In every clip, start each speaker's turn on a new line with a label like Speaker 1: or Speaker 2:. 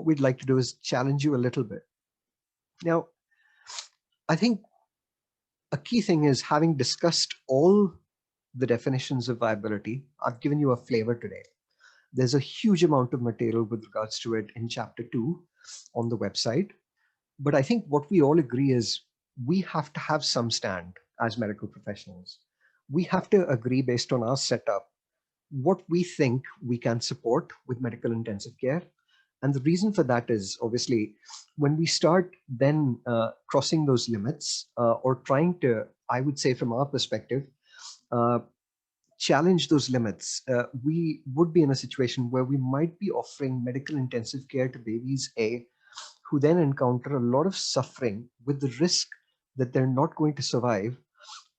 Speaker 1: what we'd like to do is challenge you a little bit. Now, I think a key thing is, having discussed all the definitions of viability, I've given you a flavor today. There's a huge amount of material with regards to it in chapter 2 on the website. But I think what we all agree is we have to have some stand as medical professionals. We have to agree based on our setup what we think we can support with medical intensive care. And the reason for that is, obviously, when we start then crossing those limits or trying to, I would say from our perspective, uh, challenge those limits, we would be in a situation where we might be offering medical intensive care to babies, who then encounter a lot of suffering with the risk that they're not going to survive,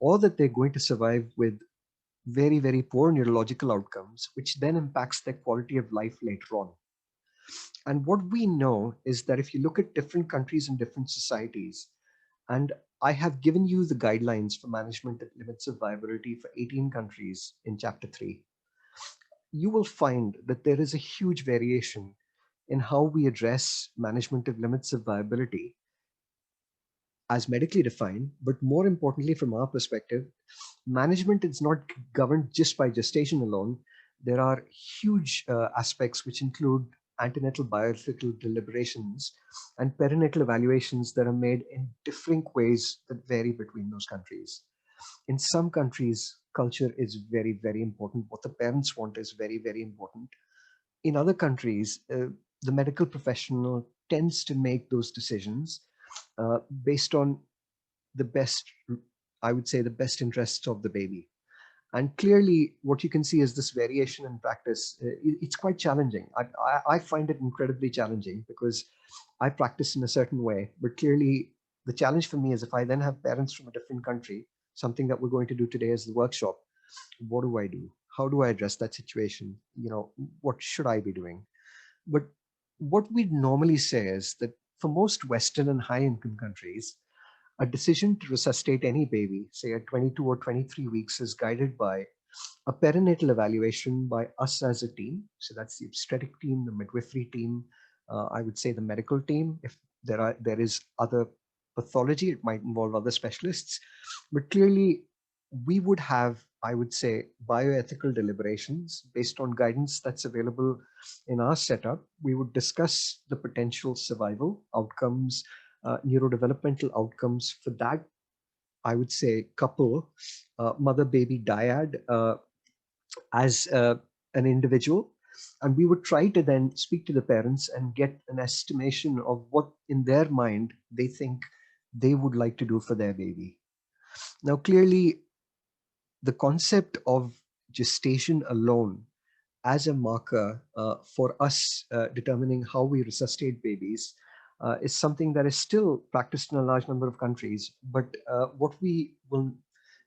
Speaker 1: or that they're going to survive with very, very poor neurological outcomes, which then impacts their quality of life later on. And what we know is that if you look at different countries and different societies, and I have given you the guidelines for management at limits of viability for 18 countries in chapter 3, you will find that there is a huge variation in how we address management of limits of viability as medically defined. But more importantly, from our perspective, management is not governed just by gestation alone. There are huge aspects which include antenatal bioethical deliberations and perinatal evaluations that are made in different ways that vary between those countries. In some countries, culture is very, very important. What the parents want is very, very important. In other countries, the medical professional tends to make those decisions based on the best, I would say, the best interests of the baby. And clearly, what you can see is this variation in practice. It's quite challenging. I find it incredibly challenging because I practice in a certain way. But clearly, the challenge for me is, if I then have parents from a different country, something that we're going to do today is the workshop. What do I do? How do I address that situation? What should I be doing? But what we normally say is that for most Western and high-income countries, a decision to resuscitate any baby, say at 22 or 23 weeks, is guided by a perinatal evaluation by us as a team. So that's the obstetric team, the midwifery team, I would say the medical team. If there is other pathology, it might involve other specialists. But clearly, we would have, I would say, bioethical deliberations based on guidance that's available in our setup. We would discuss the potential survival outcomes, neurodevelopmental outcomes for that, I would say, couple, mother-baby dyad, as an individual. And we would try to then speak to the parents and get an estimation of what in their mind they think they would like to do for their baby. Now, clearly, the concept of gestation alone as a marker for us determining how we resuscitate babies is something that is still practiced in a large number of countries. But what we will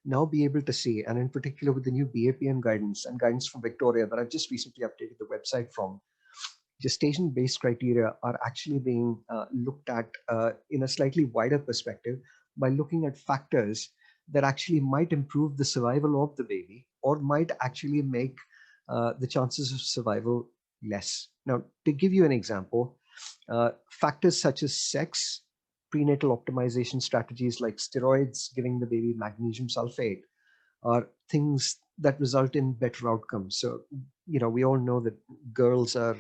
Speaker 1: now be able to see, and in particular with the new BAPN guidance and guidance from Victoria that I've just recently updated the website from, gestation-based criteria are actually being looked at in a slightly wider perspective by looking at factors that actually might improve the survival of the baby or might actually make the chances of survival less. Now, to give you an example, factors such as sex, prenatal optimization strategies like steroids, giving the baby magnesium sulfate, are things that result in better outcomes. So, we all know that girls are,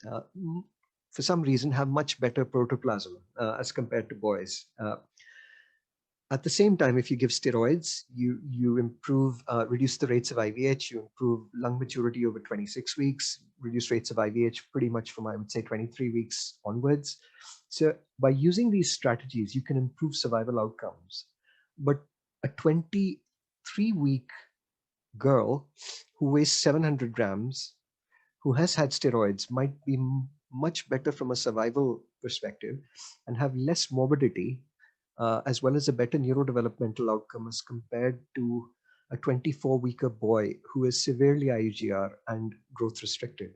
Speaker 1: for some reason, have much better protoplasm as compared to boys. At the same time, if you give steroids, you improve, reduce the rates of IVH, you improve lung maturity over 26 weeks, reduce rates of IVH pretty much from, I would say, 23 weeks onwards. So by using these strategies, you can improve survival outcomes. But a 23-week girl who weighs 700 grams, who has had steroids, might be much better from a survival perspective and have less morbidity, as well as a better neurodevelopmental outcome as compared to a 24-weeker boy who is severely IUGR and growth restricted.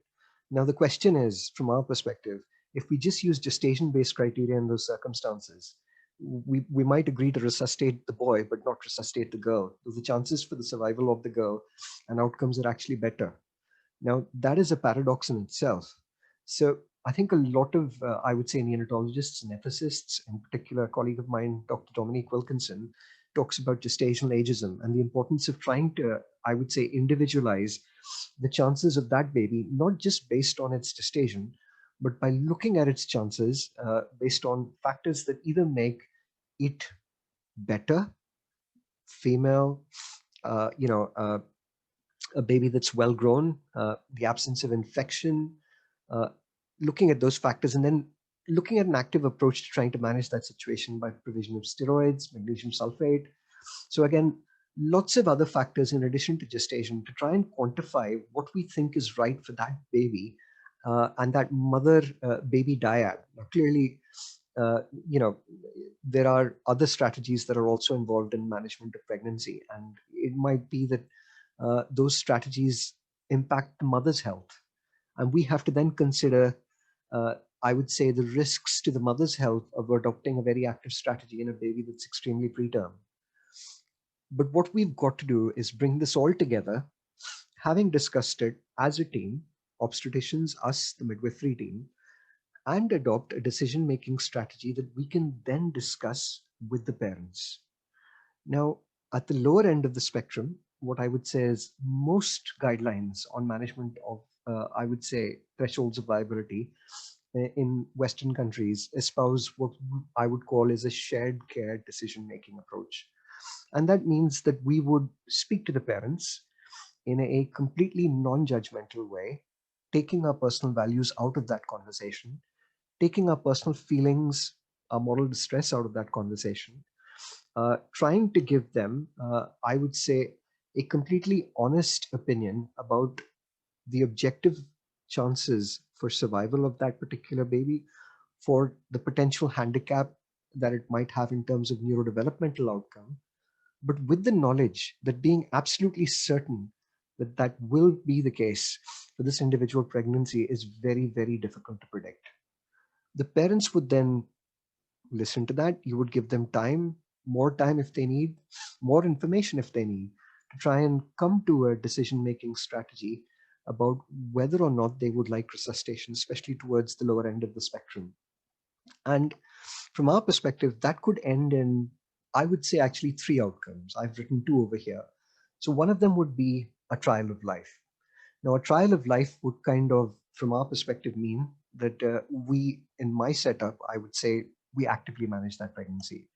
Speaker 1: Now, the question is, from our perspective, if we just use gestation-based criteria in those circumstances, we might agree to resuscitate the boy, but not resuscitate the girl. So the chances for the survival of the girl and outcomes are actually better. Now, that is a paradox in itself. So I think a lot of, I would say, neonatologists and ethicists, in particular, a colleague of mine, Dr. Dominique Wilkinson, talks about gestational ageism and the importance of trying to, I would say, individualize the chances of that baby, not just based on its gestation, but by looking at its chances based on factors that either make it better, female, uh, you know, uh, a baby that's well grown, the absence of infection, uh, looking at those factors, and then looking at an active approach to trying to manage that situation by provision of steroids, magnesium sulfate. So again, lots of other factors in addition to gestation to try and quantify what we think is right for that baby and that mother baby dyad. Now, clearly, uh, you know, there are other strategies that are also involved in management of pregnancy, and it might be that those strategies impact the mother's health, and we have to then consider, I would say, the risks to the mother's health of adopting a very active strategy in a baby that's extremely preterm. But what we've got to do is bring this all together, having discussed it as a team, obstetricians, us, the midwifery team, and adopt a decision making strategy that we can then discuss with the parents. Now, at the lower end of the spectrum, what I would say is most guidelines on management of, I would say, thresholds of viability in Western countries espouse what I would call is a shared care decision making approach. And that means that we would speak to the parents in a completely non judgmental way, taking our personal values out of that conversation, taking our personal feelings, our moral distress out of that conversation, trying to give them, I would say, a completely honest opinion about the objective chances for survival of that particular baby, for the potential handicap that it might have in terms of neurodevelopmental outcome, but with the knowledge that being absolutely certain that that will be the case for this individual pregnancy is very, very difficult to predict. The parents would then listen to that. You would give them time, more time if they need, more information if they need, to try and come to a decision making strategy about whether or not they would like resuscitation, especially towards the lower end of the spectrum. And from our perspective, that could end in, I would say, actually three outcomes. I've written two over here. So one of them would be a trial of life. Now, a trial of life would kind of, from our perspective, mean that we, in my setup, I would say we actively manage that pregnancy.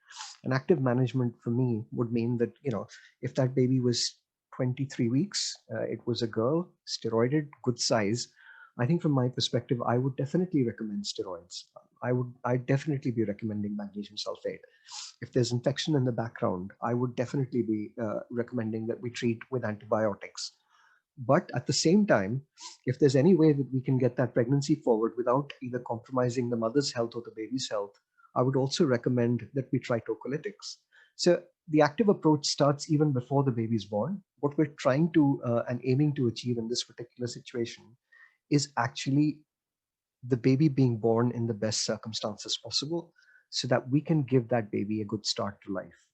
Speaker 1: An active management for me would mean that, you know, if that baby was 23 weeks, it was a girl, steroided, good size. I think from my perspective, I would definitely recommend steroids. I'd definitely be recommending magnesium sulfate. If there's infection in the background, I would definitely be recommending that we treat with antibiotics. But at the same time, if there's any way that we can get that pregnancy forward without either compromising the mother's health or the baby's health, I would also recommend that we try tocolytics. So the active approach starts even before the baby's born. What we're trying to and aiming to achieve in this particular situation is actually the baby being born in the best circumstances possible so that we can give that baby a good start to life.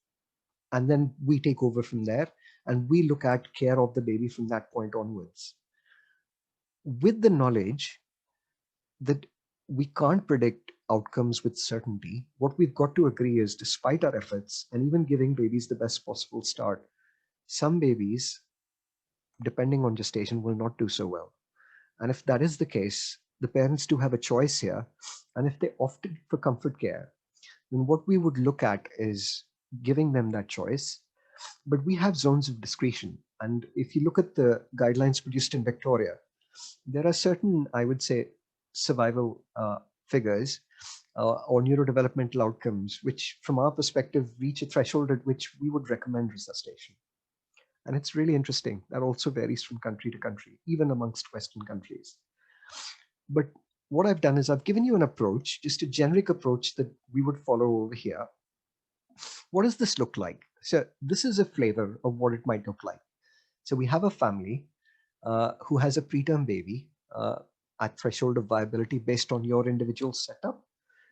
Speaker 1: And then we take over from there and we look at care of the baby from that point onwards, with the knowledge that we can't predict outcomes with certainty. What we've got to agree is, despite our efforts and even giving babies the best possible start, some babies, depending on gestation, will not do so well. And if that is the case, the parents do have a choice here. And if they opted for comfort care, then what we would look at is giving them that choice. But we have zones of discretion. And if you look at the guidelines produced in Victoria, there are certain, I would say, survival figures or neurodevelopmental outcomes, which from our perspective reach a threshold at which we would recommend resuscitation. And it's really interesting. That also varies from country to country, even amongst Western countries. But what I've done is I've given you an approach, just a generic approach that we would follow over here. What does this look like? So this is a flavor of what it might look like. So we have a family who has a preterm baby at threshold of viability based on your individual setup.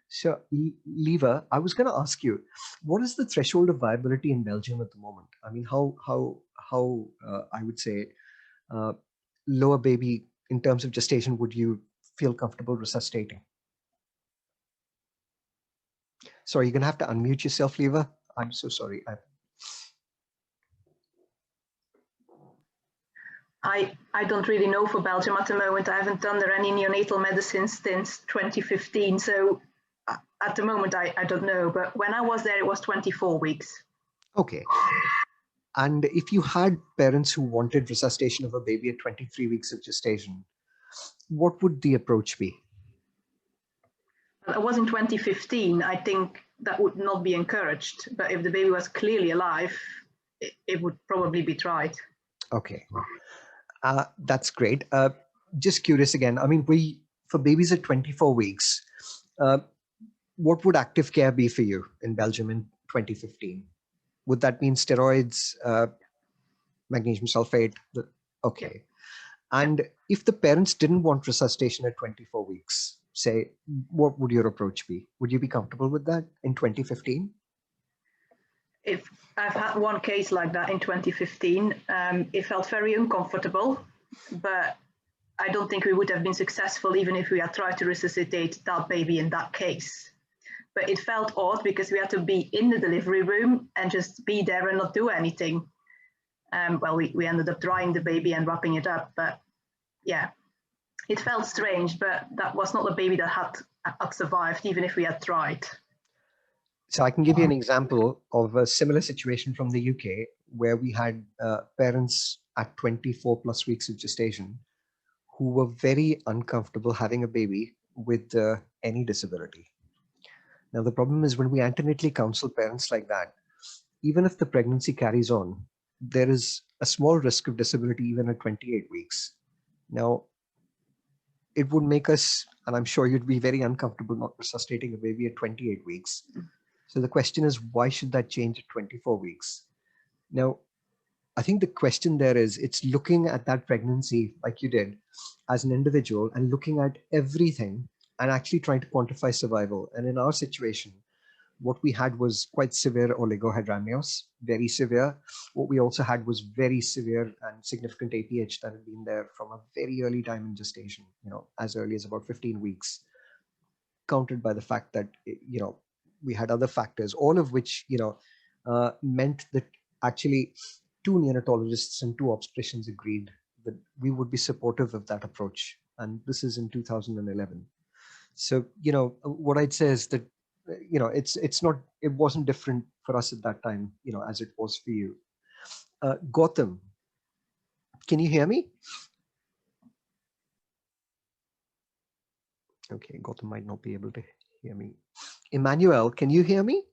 Speaker 1: So, Lever, I was going to ask you, what is the threshold of viability in Belgium at the moment? I mean, how I would say, uh, lower baby in terms of gestation would you feel comfortable resuscitating? Sorry, you're going to have to unmute yourself, Leva. I'm so sorry.
Speaker 2: I don't really know for Belgium at the moment. I haven't done there any neonatal medicine since 2015. So at the moment, I don't know. But when I was there, it was 24 weeks.
Speaker 1: Okay. And if you had parents who wanted resuscitation of a baby at 23 weeks of gestation, what would the approach be?
Speaker 2: It was in 2015. I think that would not be encouraged. But if the baby was clearly alive, it would probably be tried.
Speaker 1: Okay. That's great. Just curious again. I mean, for babies at 24 weeks, what would active care be for you in Belgium in 2015? Would that mean steroids, magnesium sulfate? Okay. Yeah. And if the parents didn't want resuscitation at 24 weeks, say, what would your approach be? Would you be comfortable with that in 2015?
Speaker 2: If I've had one case like that in 2015, it felt very uncomfortable, but I don't think we would have been successful even if we had tried to resuscitate that baby in that case. But it felt odd because we had to be in the delivery room and just be there and not do anything. Well, we ended up drying the baby and wrapping it up, but yeah, it felt strange, but that was not a baby that had survived even if we had tried.
Speaker 1: So I can give you an example of a similar situation from the UK where we had parents at 24 plus weeks of gestation who were very uncomfortable having a baby with any disability. Now, the problem is when we antenatally counsel parents like that, even if the pregnancy carries on, there is a small risk of disability even at 28 weeks. Now, it would make us, and I'm sure you'd be very uncomfortable not resuscitating a baby at 28 weeks. So the question is, why should that change at 24 weeks? Now, I think the question there is, it's looking at that pregnancy like you did as an individual and looking at everything and actually trying to quantify survival. And in our situation, what we had was quite severe oligohydramnios, very severe. What we also had was very severe and significant APH that had been there from a very early time in gestation, as early as about 15 weeks, countered by the fact that, we had other factors, all of which, meant that actually 2 neonatologists and 2 obstetricians agreed that we would be supportive of that approach. And this is in 2011. So, what I'd say is that, it wasn't different for us at that time, as it was for you. Gautam, can you hear me? Okay, Gautam might not be able to hear me. Emmanuel, can you hear me?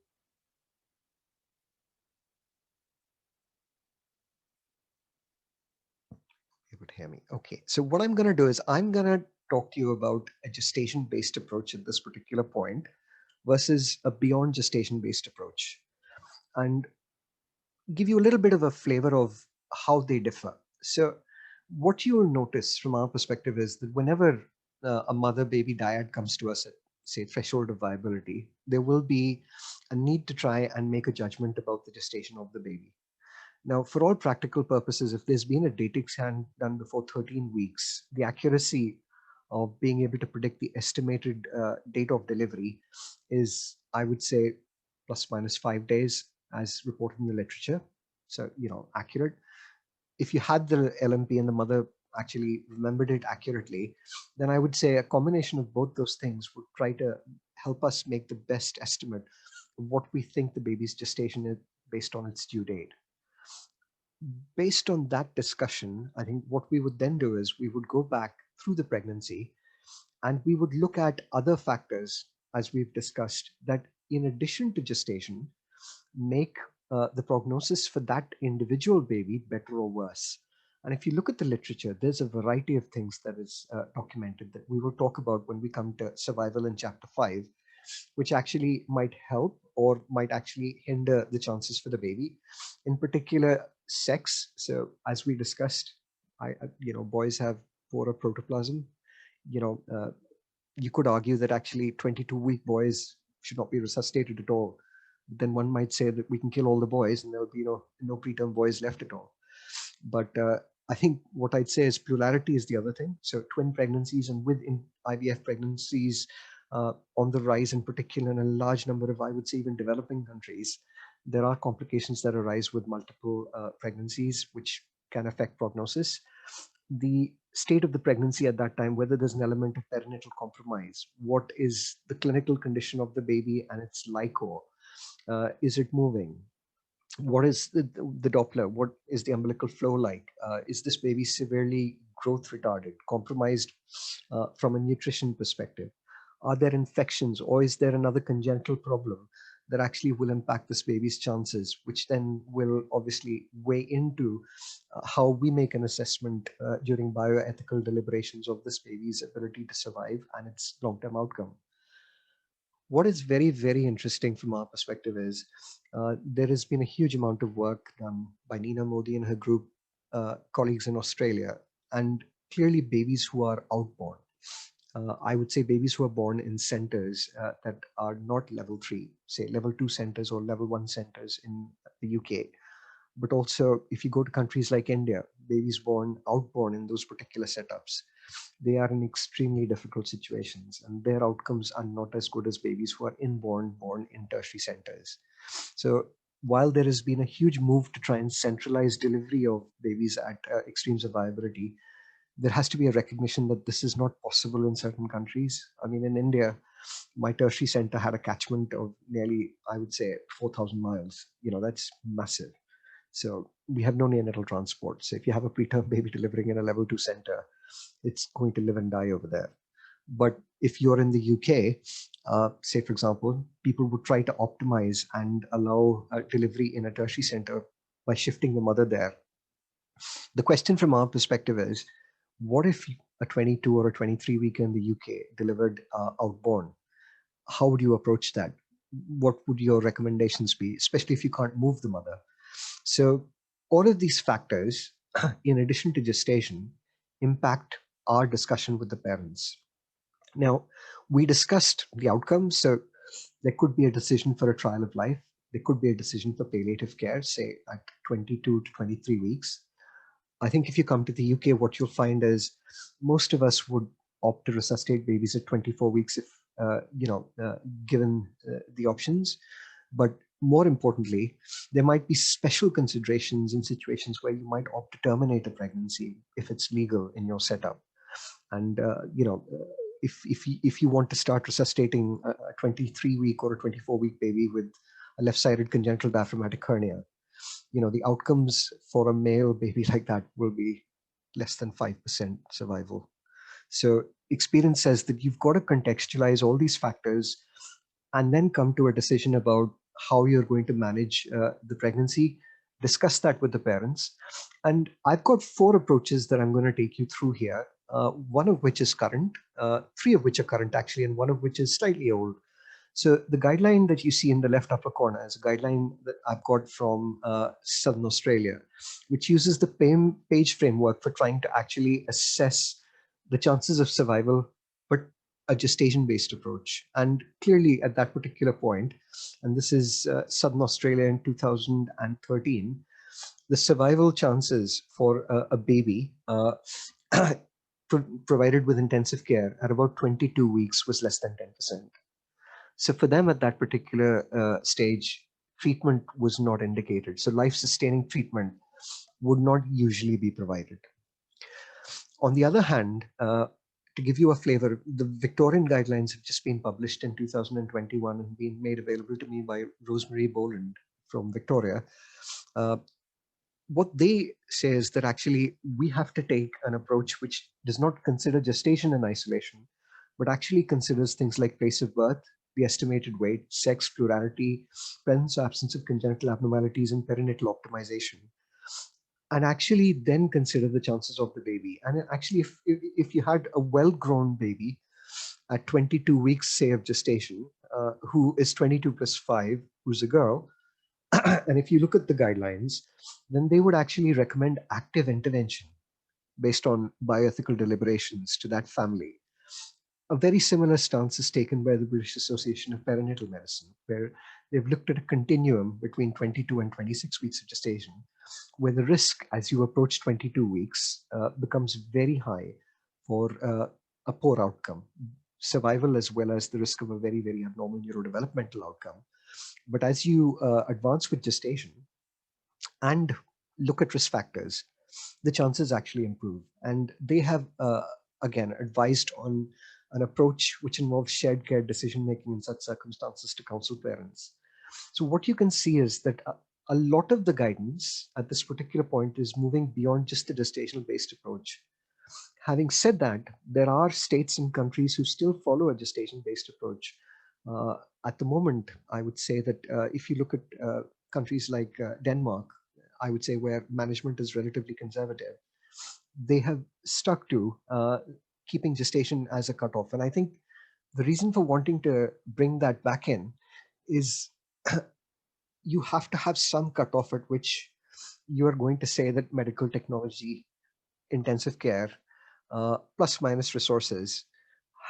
Speaker 1: You would hear me. Okay, so what I'm going to do is I'm going to talk to you about a gestation-based approach at this particular point versus a beyond gestation-based approach, and give you a little bit of a flavor of how they differ. So what you will notice from our perspective is that whenever a mother-baby dyad comes to us at, say, threshold of viability, there will be a need to try and make a judgment about the gestation of the baby. Now, for all practical purposes, if there's been a dating scan done before 13 weeks, the accuracy of being able to predict the estimated date of delivery is, I would say, plus minus 5 days, as reported in the literature. So, accurate. If you had the LMP and the mother actually remembered it accurately, then I would say a combination of both those things would try to help us make the best estimate of what we think the baby's gestation is based on its due date. Based on that discussion, I think what we would then do is we would go back through the pregnancy and we would look at other factors, as we've discussed, that in addition to gestation, make the prognosis for that individual baby better or worse. And if you look at the literature, there's a variety of things that is documented that we will talk about when we come to survival in chapter 5, which actually might help or might actually hinder the chances for the baby. In particular, sex. So as we discussed, boys have poorer protoplasm. You could argue that actually 22-week boys should not be resuscitated at all. Then one might say that we can kill all the boys and there'll be no preterm boys left at all. But I think what I'd say is plurality is the other thing. So twin pregnancies and within IVF pregnancies on the rise, in particular in a large number of, I would say, even developing countries, there are complications that arise with multiple pregnancies, which can affect prognosis. The state of the pregnancy at that time, whether there's an element of perinatal compromise, what is the clinical condition of the baby and its lico, is it moving? What is the Doppler? What is the umbilical flow like? Is this baby severely growth retarded, compromised from a nutrition perspective? Are there infections, or is there another congenital problem that actually will impact this baby's chances, which then will obviously weigh into how we make an assessment during bioethical deliberations of this baby's ability to survive and its long-term outcome. What is very, very interesting from our perspective is there has been a huge amount of work done by Nina Modi and her group, colleagues in Australia, and clearly babies who are outborn. I would say babies who are born in centers that are not level 3, say level 2 centers or level 1 centers in the UK. But also, if you go to countries like India, babies born outborn in those particular setups, they are in extremely difficult situations, and their outcomes are not as good as babies who are born in tertiary centers. So while there has been a huge move to try and centralize delivery of babies at extremes of viability, there has to be a recognition that this is not possible in certain countries. I mean, in India, my tertiary center had a catchment of nearly, I would say, 4,000 miles. That's massive. So we have no neonatal transport. So if you have a preterm baby delivering in a level 2 center, it's going to live and die over there. But if you're in the UK, say, for example, people would try to optimize and allow delivery in a tertiary center by shifting the mother there. The question from our perspective is, what if a 22 or a 23 weeker in the UK delivered outborn? How would you approach that? What would your recommendations be, especially if you can't move the mother? So all of these factors, in addition to gestation, impact our discussion with the parents. Now, we discussed the outcomes. So there could be a decision for a trial of life. There could be a decision for palliative care, say at 22 to 23 weeks. I think if you come to the UK, what you'll find is most of us would opt to resuscitate babies at 24 weeks if, given the options. But more importantly, there might be special considerations in situations where you might opt to terminate a pregnancy if it's legal in your setup. And, if you want to start resuscitating a 23-week or a 24-week baby with a left-sided congenital diaphragmatic hernia, the outcomes for a male baby like that will be less than 5% survival. So experience says that you've got to contextualize all these factors and then come to a decision about how you're going to manage the pregnancy, discuss that with the parents. And I've got 4 approaches that I'm going to take you through here, one of which is current, 3 of which are current actually, and one of which is slightly old. So the guideline that you see in the left upper corner is a guideline that I've got from Southern Australia, which uses the PAGE framework for trying to actually assess the chances of survival, but a gestation-based approach. And clearly at that particular point, and this is Southern Australia in 2013, the survival chances for a baby provided with intensive care at about 22 weeks was less than 10%. So for them at that particular stage, treatment was not indicated. So life-sustaining treatment would not usually be provided. On the other hand, to give you a flavor, the Victorian guidelines have just been published in 2021 and been made available to me by Rosemary Boland from Victoria. What they say is that actually we have to take an approach which does not consider gestation in isolation, but actually considers things like place of birth, the estimated weight, sex, plurality, presence or absence of congenital abnormalities, and perinatal optimization. And actually then consider the chances of the baby. And actually, if you had a well-grown baby at 22 weeks, say, of gestation, who is 22 plus 5, who's a girl, and if you look at the guidelines, then they would actually recommend active intervention based on bioethical deliberations to that family. A very similar stance is taken by the British Association of Perinatal Medicine, where they've looked at a continuum between 22 and 26 weeks of gestation, where the risk as you approach 22 weeks becomes very high for a poor outcome, survival as well as the risk of a very, very abnormal neurodevelopmental outcome. But as you advance with gestation and look at risk factors, the chances actually improve. And they have, again, advised on an approach which involves shared care decision making in such circumstances to counsel parents. So, what you can see is that a lot of the guidance at this particular point is moving beyond just the gestational based approach. Having said that, there are states and countries who still follow a gestation based approach. Uh, at the moment, I would say that if you look at countries like Denmark, I would say where management is relatively conservative, they have stuck to keeping gestation as a cutoff. And I think the reason for wanting to bring that back in is you have to have some cutoff at which you are going to say that medical technology, intensive care, plus minus resources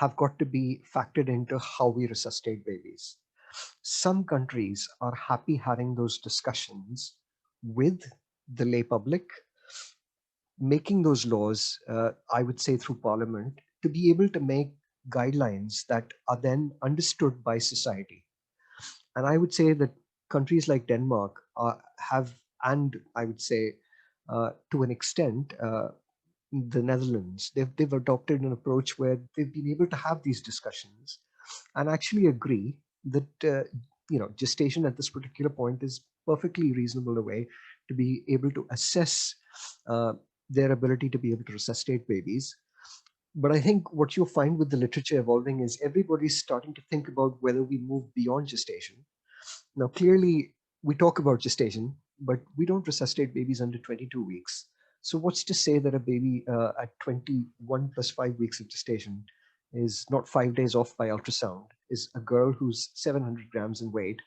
Speaker 1: have got to be factored into how we resuscitate babies. Some countries are happy having those discussions with the lay public, making those laws, I would say through parliament, to be able to make guidelines that are then understood by society. And I would say that countries like Denmark have, and I would say to an extent, the Netherlands, they've adopted an approach where they've been able to have these discussions and actually agree that gestation at this particular point is perfectly reasonable a way to be able to assess their ability to be able to resuscitate babies. But I think what you'll find with the literature evolving is everybody's starting to think about whether we move beyond gestation. Now, clearly, we talk about gestation, but we don't resuscitate babies under 22 weeks. So, what's to say that a baby at 21 plus 5 weeks of gestation is not 5 days off by ultrasound, is a girl who's 700 grams in weight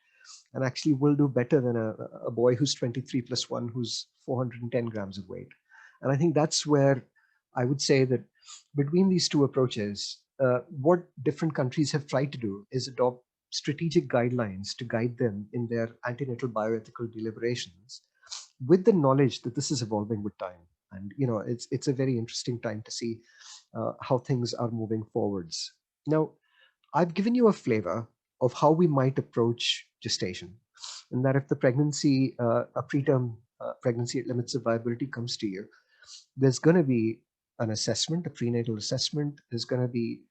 Speaker 1: and actually will do better than a boy who's 23 plus 1 who's 410 grams of weight? And I think that's where I would say that between these two approaches, what different countries have tried to do is adopt strategic guidelines to guide them in their antenatal bioethical deliberations, with the knowledge that this is evolving with time. And it's a very interesting time to see how things are moving forwards. Now, I've given you a flavor of how we might approach gestation, and that if the pregnancy, a preterm pregnancy at limits of viability comes to you, there's going to be an assessment, a prenatal assessment. There's going to be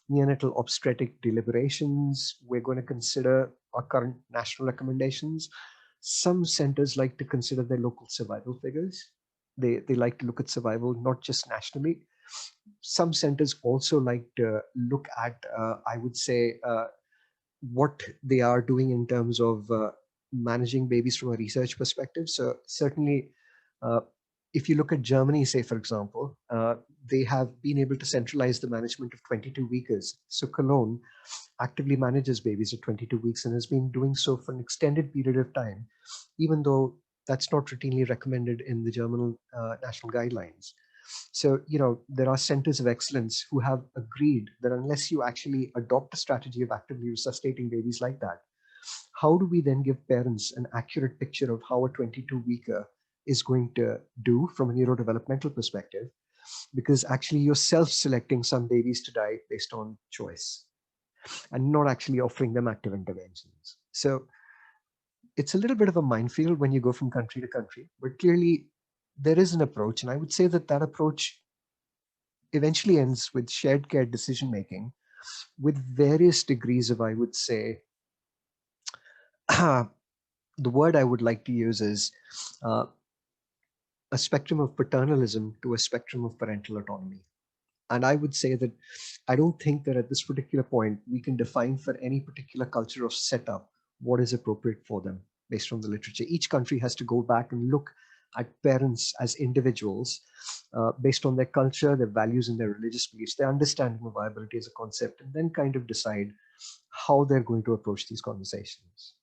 Speaker 1: neonatal obstetric deliberations. We're going to consider our current national recommendations. Some centers like to consider their local survival figures. They like to look at survival not just nationally. Some centers also like to look at, I would say, what they are doing in terms of managing babies from a research perspective. So certainly, if you look at Germany, say, for example, they have been able to centralize the management of 22 weekers. So Cologne actively manages babies at 22 weeks and has been doing so for an extended period of time, even though that's not routinely recommended in the German national guidelines. So, there are centers of excellence who have agreed that unless you actually adopt a strategy of actively resuscitating babies like that, how do we then give parents an accurate picture of how a 22-weeker is going to do from a neurodevelopmental perspective? Because actually you're self-selecting some babies to die based on choice and not actually offering them active interventions. So it's a little bit of a minefield when you go from country to country, but clearly there is an approach. And I would say that approach eventually ends with shared care decision making with various degrees of, I would say, the word I would like to use is a spectrum of paternalism to a spectrum of parental autonomy. And I would say that I don't think that at this particular point we can define for any particular culture of setup what is appropriate for them based on the literature. Each country has to go back and look at parents as individuals based on their culture, their values, and their religious beliefs, their understanding of viability as a concept, and then kind of decide how they're going to approach these conversations.